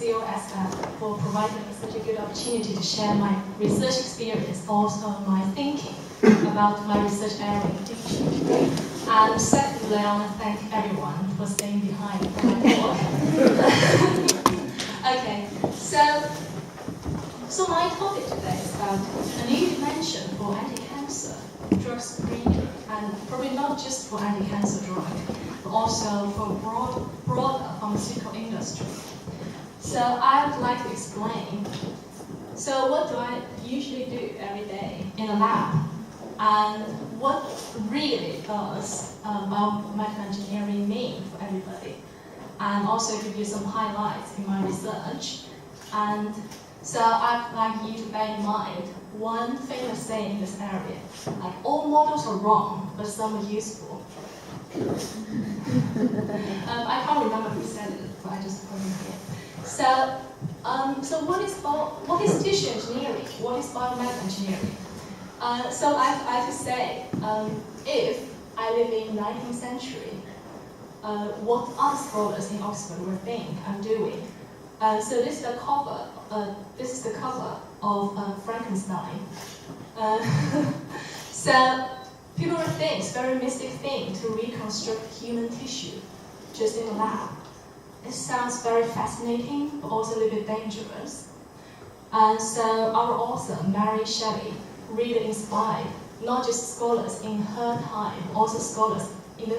COSF for providing me such a good opportunity to share my research experience, also my thinking about my research area in the future. And secondly, I want to thank everyone for staying behind for my talk. Okay, so my topic today is about a new dimension for anti-cancer drug screening, and probably not just for anti-cancer drug, but also for broader pharmaceutical industry. So I would like to explain. So what do I usually do every day in a lab? And what really does biomedical engineering mean for everybody? And also give you some highlights in my research. And so I'd like you to bear in mind one famous saying in this area, like all models are wrong, but some are useful. I can't remember who said it, but I just put it here. So what is tissue engineering? What is biomedical engineering? So I have to say, if I live in the 19th century, what other scholars in Oxford would think I'm doing. So this is the cover. This is the cover of Frankenstein. So people would think it's a very mystic thing to reconstruct human tissue just in a lab. It sounds very fascinating, but also a little bit dangerous. And so our author, Mary Shelley, really inspired not just scholars in her time, also scholars in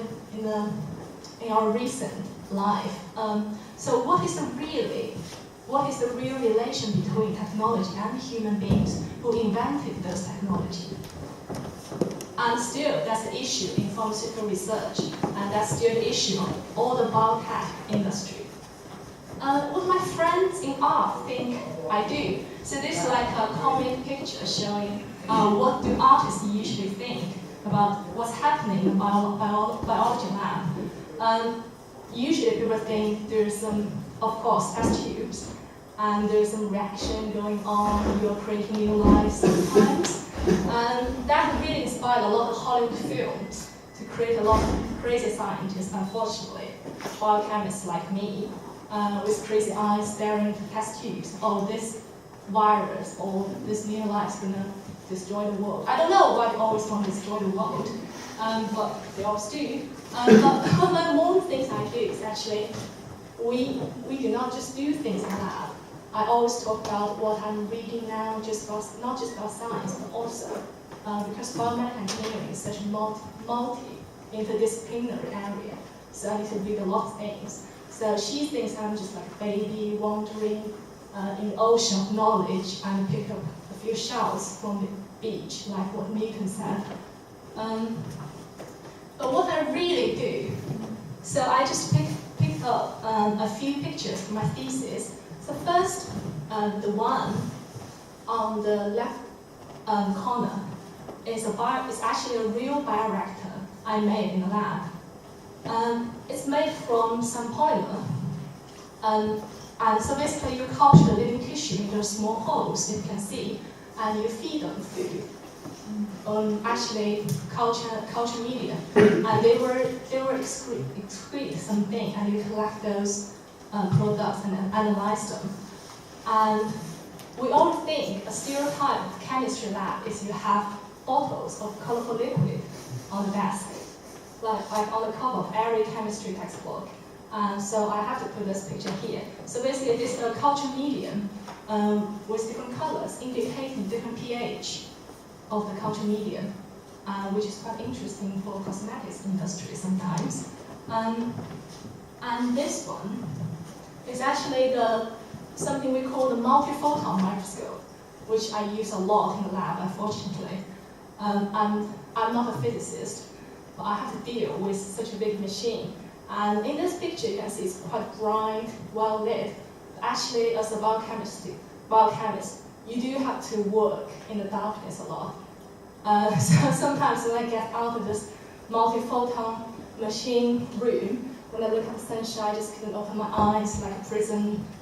our recent life. So what is the real relation between technology and human beings who invented those technology? And still, that's the issue in pharmaceutical research, and that's still the issue of all the biotech industry. What my friends in art think I do. So this is like a comic picture showing what do artists usually think about what's happening in the biology lab. Usually people think there's some, of course, test tubes, and there's some reaction going on, you're creating new life sometimes. And that really inspired a lot of Hollywood films to create a lot of crazy scientists, unfortunately, biochemists like me, with crazy eyes staring into test tubes. Oh, this virus or this new life is gonna destroy the world. I don't know why they always want to destroy the world, but they always do. But one of the more things I do is actually, we do not just do things in the lab. I always talk about what I'm reading now, not just about science, but also because biomedical engineering is such a multi-interdisciplinary area, so I need to read a lot of things. So she thinks I'm just like a baby wandering in the ocean of knowledge and pick up a few shells from the beach, like what Newton said. But what I really do, so I just picked up a few pictures for my thesis. So first, the one on the left corner is actually a real bioreactor I made in the lab. It's made from some polymer. And so basically you culture the living tissue in those small holes that you can see, and you feed them food. Actually culture media. And they were excrete something, and you collect those products and analyze them. And we all think a stereotype of chemistry lab is you have bottles of colorful liquid on the desk, like on the cover of every chemistry textbook. So I have to put this picture here. So basically this is a culture medium with different colors indicating different pH of the culture medium, which is quite interesting for cosmetics industry sometimes. And this one is actually something we call the multiphoton microscope, which I use a lot in the lab, unfortunately. I'm not a physicist, but I have to deal with such a big machine. And in this picture, you can see it's quite bright, well lit. Actually, as a biochemist, you do have to work in the darkness a lot. So sometimes when I get out of this multiphoton machine room, when I look at the sunshine, I just couldn't open my eyes like a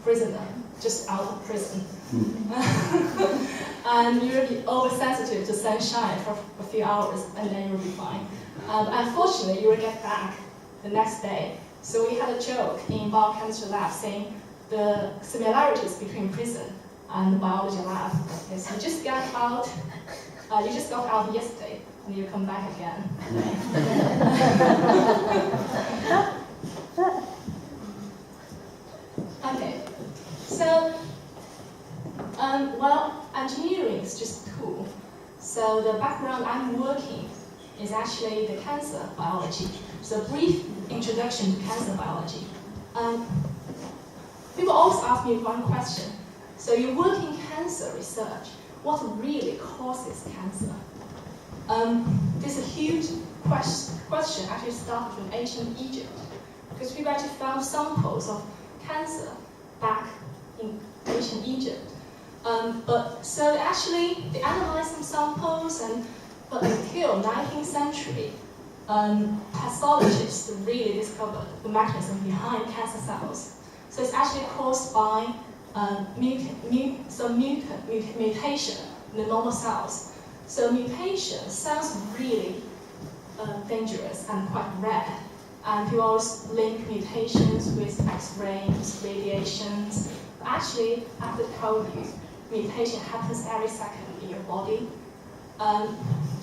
prisoner, just out of prison. And you'll be oversensitive to sunshine for a few hours, and then you'll be fine. Unfortunately, you will get back the next day. So we had a joke in biochemistry lab saying, the similarities between prison and the biology lab is you just got out yesterday and you come back again. Okay, so well, engineering is just a tool. So the background I'm working is actually the cancer biology. So brief introduction to cancer biology. People always ask me one question. So you work in cancer research. What really causes cancer? This is a huge question actually started from ancient Egypt, because people actually found samples of cancer back in ancient Egypt. So actually they analyzed some samples, but until 19th century, pathologists really discovered the mechanism behind cancer cells. So it's actually caused by some mutation in the normal cells. So mutation sounds really dangerous and quite rare. And people always link mutations with X-rays, radiations. But actually, I have to tell you, mutation happens every second in your body.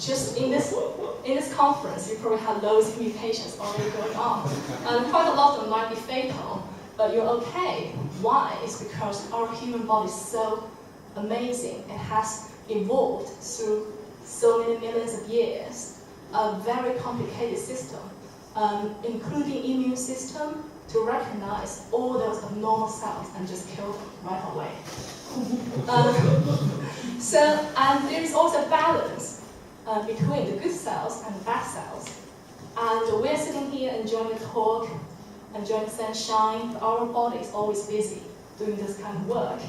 Just in this conference, you probably have loads of mutations already going on. And quite a lot of them might be fatal, but you're okay. Why? It's because our human body is so amazing. It has evolved through so many millions of years, a very complicated system, including immune system, to recognize all those abnormal cells and just kill them right away. And there is also a balance between the good cells and the bad cells. And we're sitting here enjoying the talk, enjoying the sunshine, but our body is always busy doing this kind of work.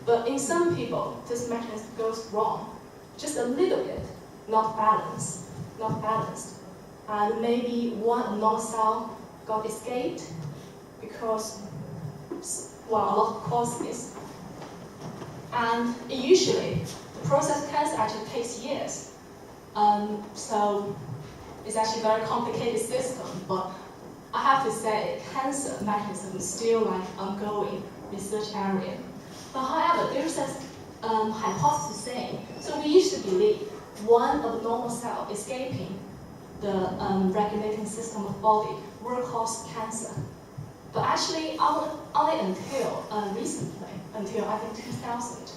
But in some people, this mechanism goes wrong, just a little bit, not balanced. And maybe one abnormal cell got escaped because, well, a lot of causes. And usually, the process of cancer actually takes years. So it's actually a very complicated system, but I have to say, cancer mechanism is still like ongoing research area. But however, there's this hypothesis saying, so we used to believe one abnormal cell escaping the regulating system of body will cause cancer. But actually, only until recently, until I think 2000,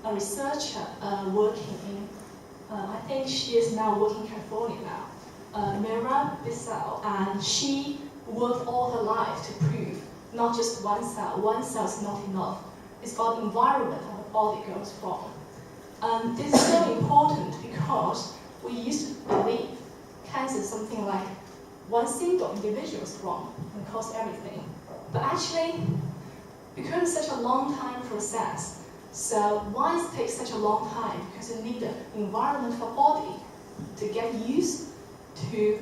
a researcher working in, I think she is now working in California now, DPhil, and she worked all her life to prove not just one cell is not enough. It's about the environment how the body goes from. This is so important because we used to believe cancer is something like one single individual is wrong and cause everything. But actually, because it's such a long time process, so why it takes such a long time? Because you need the environment for body to get used to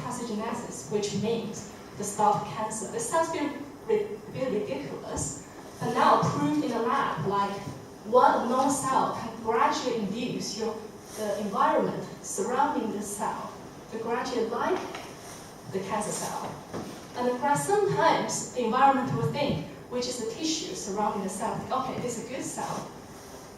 carcinogenesis, which means the start of cancer. It sounds a bit ridiculous, but now proved in the lab, like one abnormal cell can gradually induce the environment surrounding the cell to gradually like the cancer cell. And sometimes the environment will think, which is the tissue surrounding the cell, okay, this is a good cell.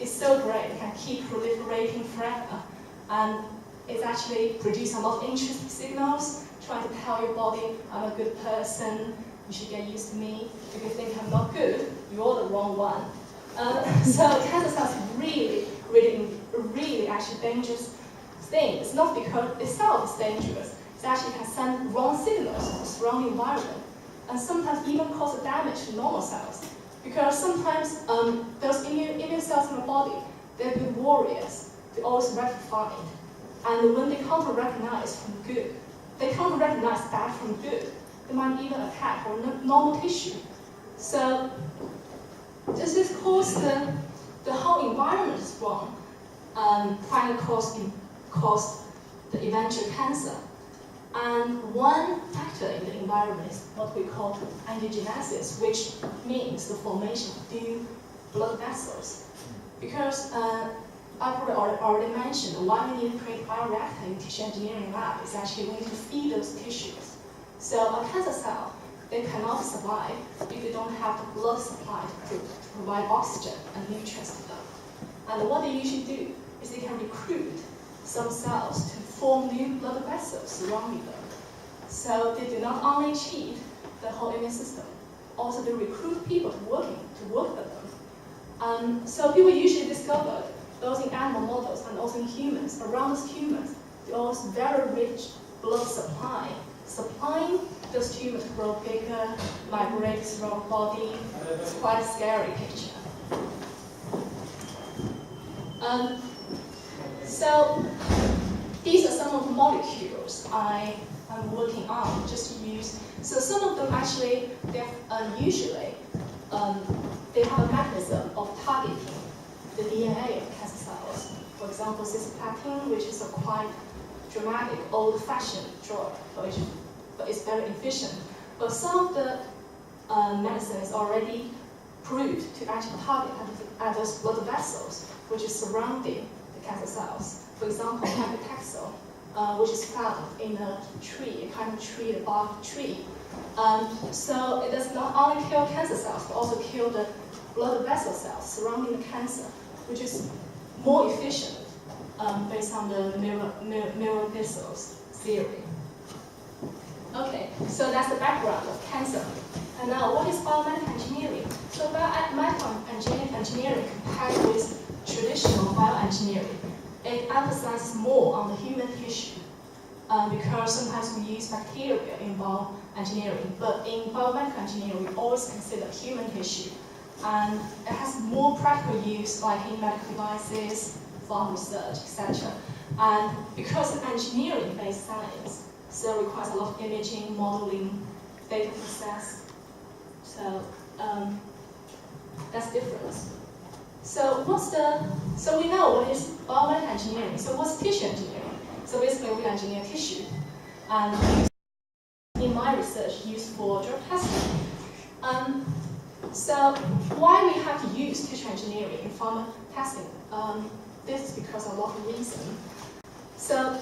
It's so great, it can keep proliferating forever. And it's actually producing a lot of interesting signals, trying to tell your body, I'm a good person, you should get used to me. If you think I'm not good, you're the wrong one. So cancer cells really actually dangerous thing. It's not because itself is dangerous, it actually can send wrong signals to the surrounding environment, and sometimes even cause damage to normal cells. Because sometimes those immune cells in the body, they're good warriors, they're always rectified. And when they can't recognize from good, they can't recognize bad from good, they might even attack our normal tissue. So this is cause the whole environment is wrong, finally caused the eventual cancer. And one factor in the environment is what we call angiogenesis, which means the formation of new blood vessels. Because I probably already mentioned why we need to create a bioreactor in tissue engineering lab is actually we need to feed those tissues. So a cancer cell they cannot survive if they don't have the blood supply to provide oxygen and nutrients to them. And what they usually do is they can recruit some cells to form new blood vessels surrounding them. So they do not only cheat the whole immune system, also they recruit people to work with them. So people usually discovered those in animal models and also in humans, around those humans, they also very rich blood supply, supplying those tumors to grow bigger, migrate throughout the body. It's quite a scary picture. So these are some of the molecules I am working on just to use. So some of them actually, usually, they have a mechanism of targeting the DNA of cancer cells. For example, cisplatin, which is a quite dramatic, old-fashioned drug, but it's very efficient. But some of the medicine is already proved to actually target at those blood vessels, which is surrounding the cancer cells. For example, paclitaxel, which is found in a tree, a kind of tree, a bark tree. So it does not only kill cancer cells, but also kill the blood vessel cells surrounding the cancer, which is more efficient based on the neurothistles theory. Okay, so that's the background of cancer. And now, what is biomedical engineering? So biomedical engineering compared with traditional bioengineering, it emphasizes more on the human tissue because sometimes we use bacteria in bioengineering, but in biomedical engineering, we always consider human tissue. And it has more practical use, like in medical devices, farm research, etc. And because it's engineering-based science, so it requires a lot of imaging, modeling, data process. So that's the difference. So we know what is biomedical engineering. So what's tissue engineering? So basically we engineer tissue. And in my research, used for drug testing. So why we have to use tissue engineering in pharma testing? This is because of a lot of reasons. So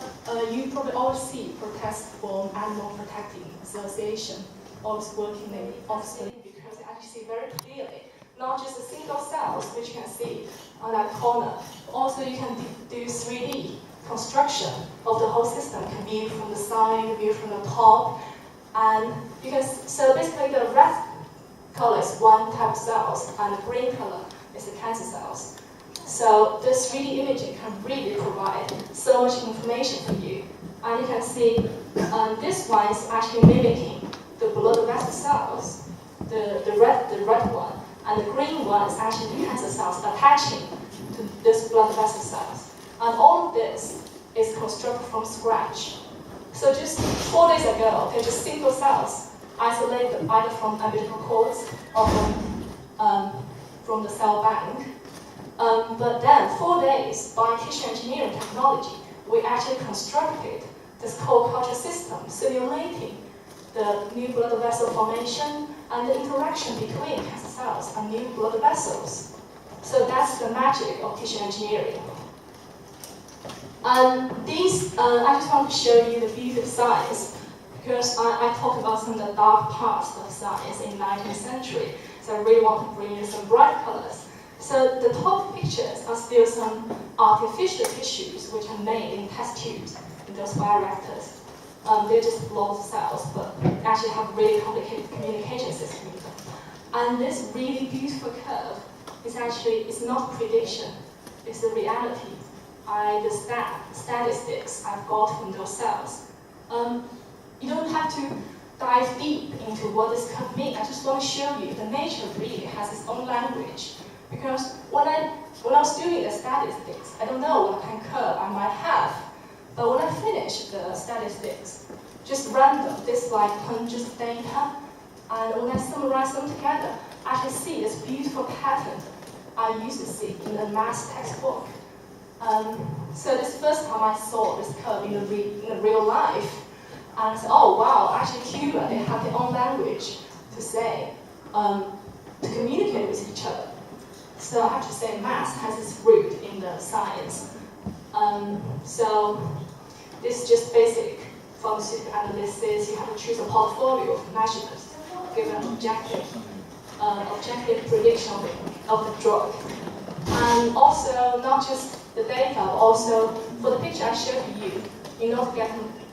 you probably always see protests from Animal Protecting Association, always working in Oxford, because they actually see very clearly, not just the single cells, which you can see on that corner, but also you can do 3D construction of the whole system, can view from the side, view from the top, and so basically the red color is one type of cells, and the green color is the cancer cells. So the 3D imaging can really provide so much information for you. And you can see this one is actually mimicking the blood vessel cells, the red one, and the green one is actually the cancer cells attaching to this blood vessel cells. And all of this is constructed from scratch. So just 4 days ago, they're just single cells, isolated either from umbilical cords or from the cell bank. But then 4 days, by tissue engineering technology, we actually constructed this co-culture system, simulating the new blood vessel formation and the interaction between cancer cells and new blood vessels. So that's the magic of tissue engineering. And I just want to show you the beauty of science, because I talk about some of the dark parts of science in the 19th century. So I really want to bring you some bright colors. So the top pictures are still some artificial tissues which are made in test tubes in those bioreactors. They're just blob cells, but actually have really complicated communication system with them. And this really beautiful curve is actually, it's not prediction, it's the reality. The statistics I've got from those cells. You don't have to dive deep into what this curve means. I just want to show you the nature really has its own language. Because when I was doing the statistics, I don't know what kind of curve I might have. But when I finish the statistics, just random, this like hundreds of data, and when I summarize them together, I can see this beautiful pattern I used to see in the math textbook. So this first time I saw this curve in the real life, and I said, oh wow, actually Cuba, they have their own language to say, to communicate with each other. So I have to say math has its root in the science. So this is just basic pharmaceutical analysis. You have to choose a portfolio of measurements. give an objective prediction of the drug. And also, not just the data, but also for the picture I showed to you, in order to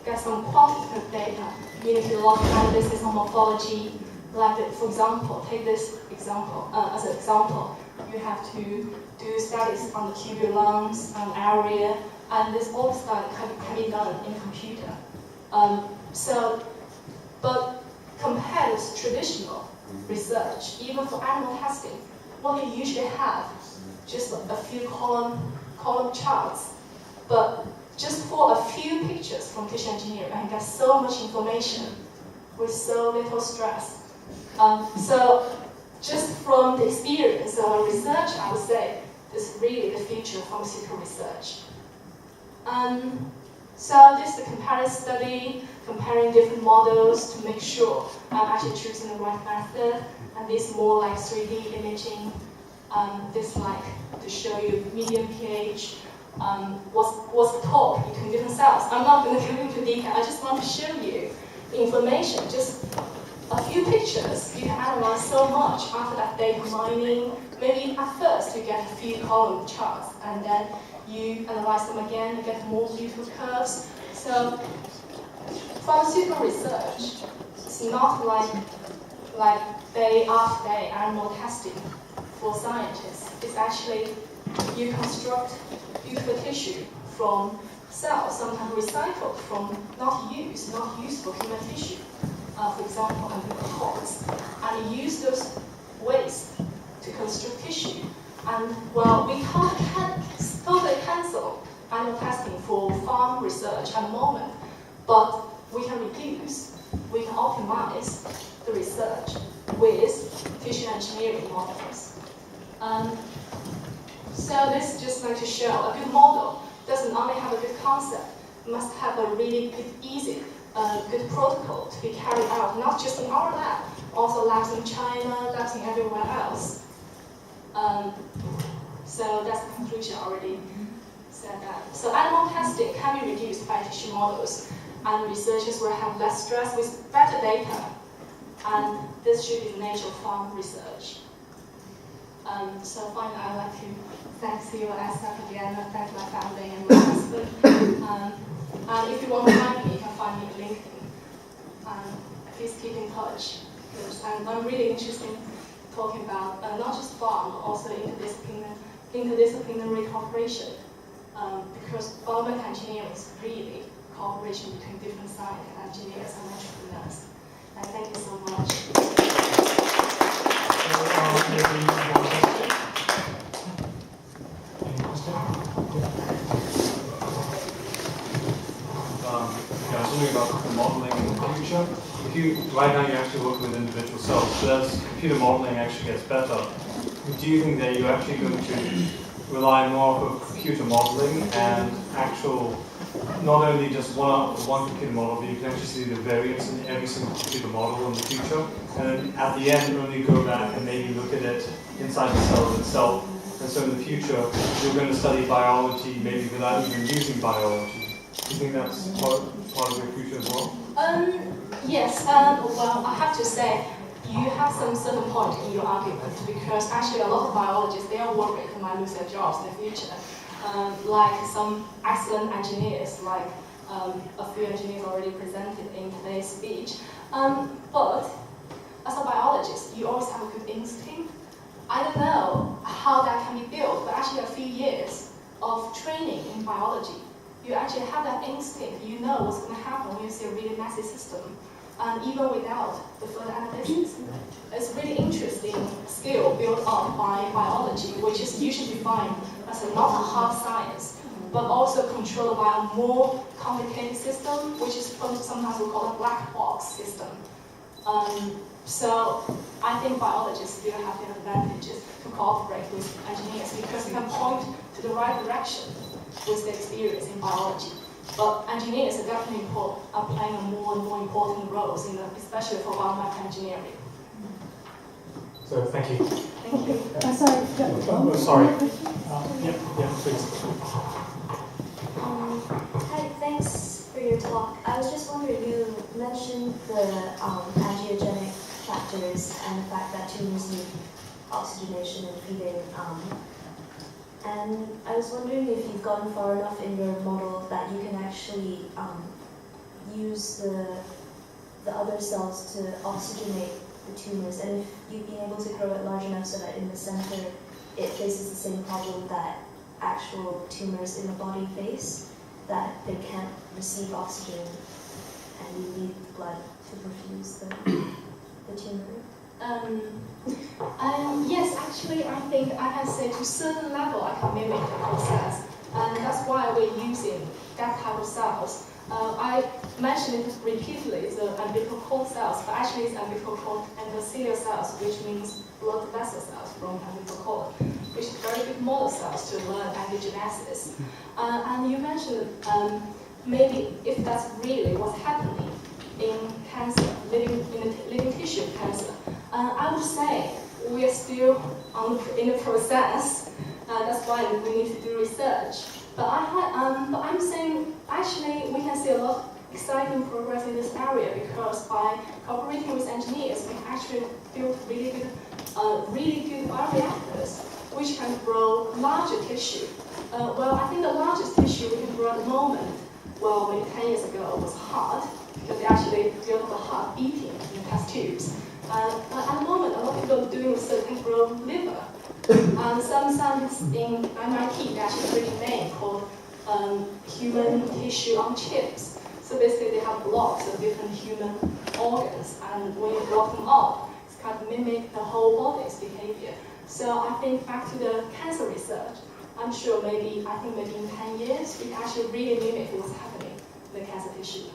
get some quantitative data, you need to look at analysis on morphology. Like, for example, take this example as an example. You have to do studies on the tubulums and area, and this all study can be done in a computer. But compared with traditional research, even for animal testing, what you usually have just a few column charts, but just for a few pictures from tissue engineering, I can get so much information with so little stress. So just from the experience of research, I would say this is really the future of pharmaceutical research. So this is the comparison study, comparing different models to make sure I'm actually choosing the right method. And this more like 3D imaging. This like to show you medium pH, what's the talk between different cells. I'm not going to go into detail. I just want to show you the information. Just a few pictures, you can analyze so much after that data mining. Maybe at first you get a few column charts, and then you analyze them again, you get more beautiful curves. So pharmaceutical research is not like day after day animal testing for scientists. It's actually you construct beautiful tissue from cells, sometimes recycled from not useful human tissue. For example, cords, and use those waste to construct tissue. And well, we can't totally cancel animal testing for farm research at the moment, but we can optimize the research with tissue engineering models. So this is just going to show a good model doesn't only have a good concept, it must have a really good, easy, good protocol to be carried out, not just in our lab, also labs in China, labs in everywhere else. So that's the conclusion already said that. So animal testing can be reduced by tissue models, and researchers will have less stress with better data. And this should be the nature of farm research. So finally, I'd like to thank COSF again, and thank my family and my husband. And if you want to find me, you can find me on LinkedIn. Please keep in touch. And I'm really interested in talking about not just farm, but also interdisciplinary cooperation. Because biomedical engineering is really cooperation between different science and engineers and entrepreneurs. And thank you so much. I was wondering about the modeling in the future. Right now you actually work with individual cells, but as computer modeling actually gets better, do you think that you're actually going to rely more on computer modeling and actual, not only just one computer model, but you can actually see the variance in every single computer model in the future, and then at the end only go back and maybe look at it inside the cell itself. And so in the future, you're going to study biology maybe without even using biology. Do you think that's part of your future as well? Yes, well, I have to say, you have some certain point in your argument, because actually a lot of biologists, they are worried they might lose their jobs in the future. Like some excellent engineers, like a few engineers already presented in today's speech. But as a biologist, you always have a good instinct. I don't know how that can be built, but actually a few years of training in biology, you actually have that instinct. You know what's going to happen when you see a really messy system. And even without the further analysis, it's a really interesting skill built up by biology, which is usually defined as not a hard science, but also controlled by a more complicated system, which is sometimes we call a black box system. So I think biologists still have the advantages to cooperate with engineers because they can point to the right direction with their experience in biology. But engineers are definitely playing a more and more important roles, especially for biomedical engineering. So thank you. Thank you. Sorry. Yeah, please. Hi, thanks for your talk. I was just wondering, you mentioned the angiogenic factors tumors and the fact that tumors need oxygenation and feeding. And I was wondering if you've gone far enough in your model that you can actually use the other cells to oxygenate the tumors, and if you've been able to grow it large enough so that in the center it faces the same problem that actual tumors in the body face, that they can't receive oxygen and you need blood to perfuse the tumor. Yes, actually, I think I can say to a certain level I can mimic the process, and that's why we're using that type of cells. I mentioned it repeatedly, the umbilical cord cells, but actually it's umbilical cord endothelial cells, which means blood vessel cells from umbilical cord, which is very good model cells to learn angiogenesis. And you mentioned maybe if that's really what's happening in cancer, living tissue cancer, I would say we are still in the process. That's why we need to do research. But I'm saying actually we can see a lot of exciting progress in this area, because by cooperating with engineers, we can actually build really good bioreactors which can grow larger tissue. Well, I think the largest tissue we can grow at the moment, well, maybe 10 years ago, was heart, because they actually built the heart beating in the test tubes. At the moment, a lot of people are doing research and grow liver. And some scientists in MIT, they actually created a name called human tissue on chips. So basically they have blocks of different human organs, and when you block them up, it's kind of mimic the whole body's behavior. So I think back to the cancer research, I'm sure maybe in 10 years, we can actually really mimic what's happening in the cancer tissue.